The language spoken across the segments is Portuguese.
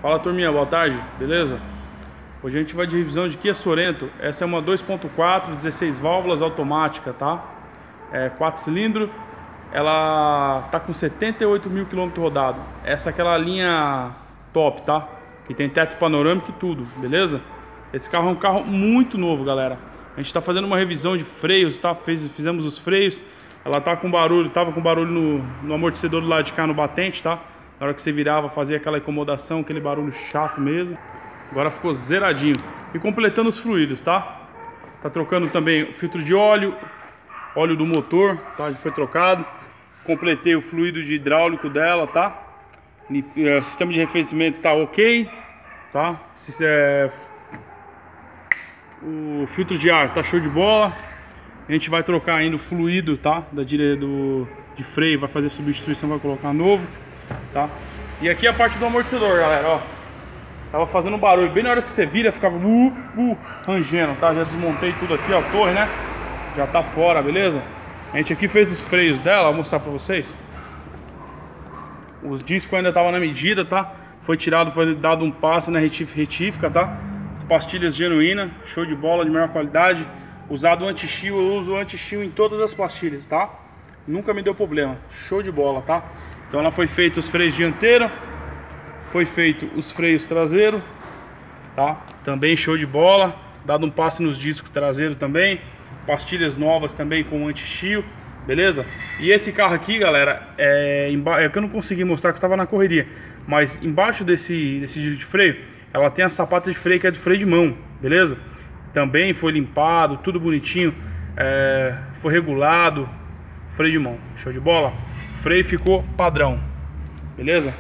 Fala turminha, boa tarde, beleza? Hoje a gente vai de revisão de Kia Sorento. Essa é uma 2.4, 16 válvulas automática, tá? 4 cilindros. Ela tá com 78 mil km rodado. Essa é aquela linha top, tá? Que tem teto panorâmico e tudo, beleza? Esse carro é um carro muito novo, galera. A gente tá fazendo uma revisão de freios, tá? Fizemos os freios. Ela tá com barulho, tava com barulho no amortecedor do lado de cá, no batente, tá? Na hora que você virava, fazia aquela incomodação, aquele barulho chato mesmo. Agora ficou zeradinho. E completando os fluidos, tá? Tá trocando também o filtro de óleo, óleo do motor, tá? Já foi trocado. Completei o fluido de hidráulico dela, tá? O sistema de arrefecimento tá ok, tá? O filtro de ar tá show de bola. A gente vai trocar ainda o fluido, tá? De freio, vai fazer substituição, vai colocar novo, tá? E aqui a parte do amortecedor, galera, ó. Tava fazendo um barulho, bem na hora que você vira, ficava rangendo, tá? Já desmontei tudo aqui, ó, a torre, né? Já tá fora, beleza? A gente aqui fez os freios dela, vou mostrar pra vocês. Os discos ainda estavam na medida, tá? Foi tirado, foi dado um passe na retífica, tá? As pastilhas genuínas, show de bola, de melhor qualidade. Usado anti-chill, eu uso anti-chill em todas as pastilhas, tá? Nunca me deu problema, show de bola, tá? Então ela foi feito os freios dianteiros, foi feito os freios traseiros, tá? Também show de bola, dado um passe nos discos traseiros também. Pastilhas novas também com anti-chill, beleza? E esse carro aqui, galera, é que eu não consegui mostrar que eu tava na correria, mas embaixo desse giro de freio, ela tem a sapata de freio que é de freio de mão, beleza? Também foi limpado, tudo bonitinho, foi regulado, freio de mão, show de bola? O freio ficou padrão, beleza?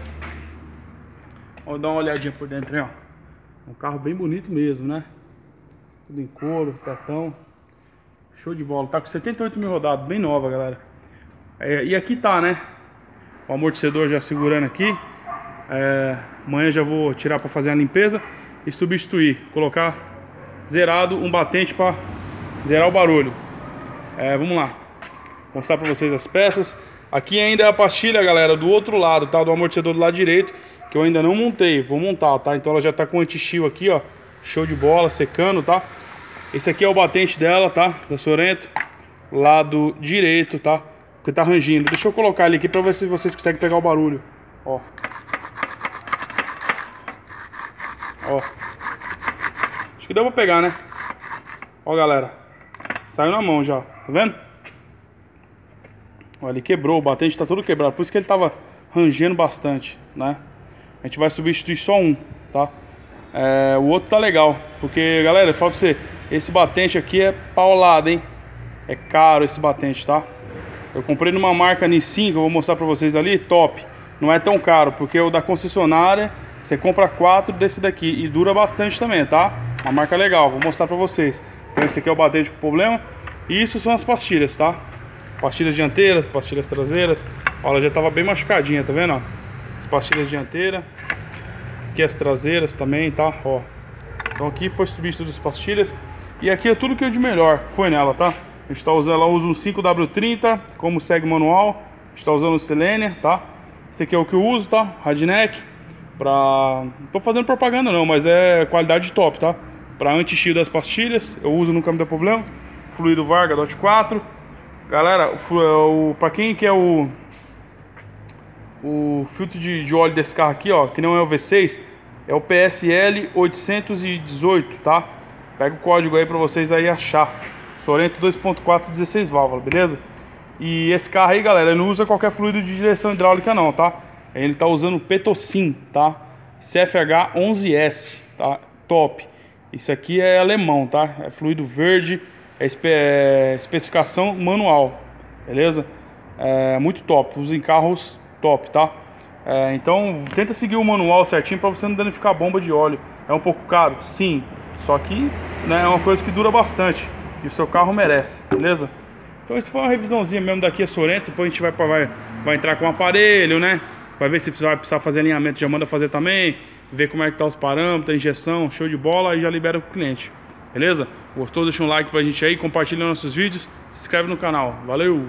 Vamos dar uma olhadinha por dentro aí, ó. Um carro bem bonito mesmo, né? Tudo em couro, tetão. Show de bola, tá com 78 mil rodados, bem nova, galera. E aqui tá, né? O amortecedor já segurando aqui. Amanhã já vou tirar pra fazer a limpeza e substituir, colocar zerado um batente pra zerar o barulho. Vamos lá, mostrar pra vocês as peças. Aqui ainda é a pastilha, galera, do outro lado, tá? Do amortecedor do lado direito, que eu ainda não montei, vou montar, tá? Então ela já tá com anti-chill aqui, ó. Show de bola, secando, tá? Esse aqui é o batente dela, tá? Da Sorento. Lado direito, tá? Porque tá rangindo. Deixa eu colocar ele aqui pra ver se vocês conseguem pegar o barulho. Ó. Ó. Acho que deu pra pegar, né? Ó, galera. Saiu na mão já. Tá vendo? Ó, ele quebrou. O batente tá todo quebrado. Por isso que ele tava rangendo bastante, né? A gente vai substituir só um, tá? O outro tá legal. Porque, galera, eu falo pra você, esse batente aqui é paulado, hein? É caro esse batente, tá? Eu comprei numa marca Nissin, que eu vou mostrar pra vocês ali, top. Não é tão caro, porque o da concessionária, você compra 4 desse daqui e dura bastante também, tá? Uma marca legal, vou mostrar pra vocês. Então esse aqui é o batente com problema. E isso são as pastilhas, tá? Pastilhas dianteiras, pastilhas traseiras. Ó, ela já tava bem machucadinha, tá vendo? Ó? As pastilhas dianteiras. Aqui as traseiras também, tá? Ó. Então aqui foi substituído as pastilhas. E aqui é tudo que é de melhor foi nela, tá? A gente tá usando, ela usa um 5W30 como segue manual. A gente tá usando o Selenia, tá? Esse aqui é o que eu uso, tá? Radneck. Não tô fazendo propaganda não, mas é qualidade top, tá? Pra anti-chill das pastilhas, eu uso, nunca me deu problema. Fluido Varga DOT 4. Galera, pra quem quer o filtro de óleo desse carro aqui, ó, que não é o V6, é o PSL 818, tá? Pega o código aí pra vocês aí achar. Sorento 2.4 16 válvulas, beleza? E esse carro aí, galera, ele não usa qualquer fluido de direção hidráulica não, tá? Ele tá usando o Petocin, tá? CFH 11S, tá? Top. Isso aqui é alemão, tá? É fluido verde, especificação manual, beleza? Muito top, usa em carros top, tá? Então tenta seguir o manual certinho pra você não danificar a bomba de óleo. É um pouco caro? Sim. Só que, né, é uma coisa que dura bastante e o seu carro merece, beleza? Então isso foi uma revisãozinha mesmo daqui a Sorento. Depois a gente vai entrar com o aparelho, né? Vai ver se vai precisar fazer alinhamento, já manda fazer também. Ver como é que tá os parâmetros, a injeção, show de bola. E já libera pro cliente, beleza? Gostou? Deixa um like pra gente aí, compartilha nossos vídeos, se inscreve no canal. Valeu!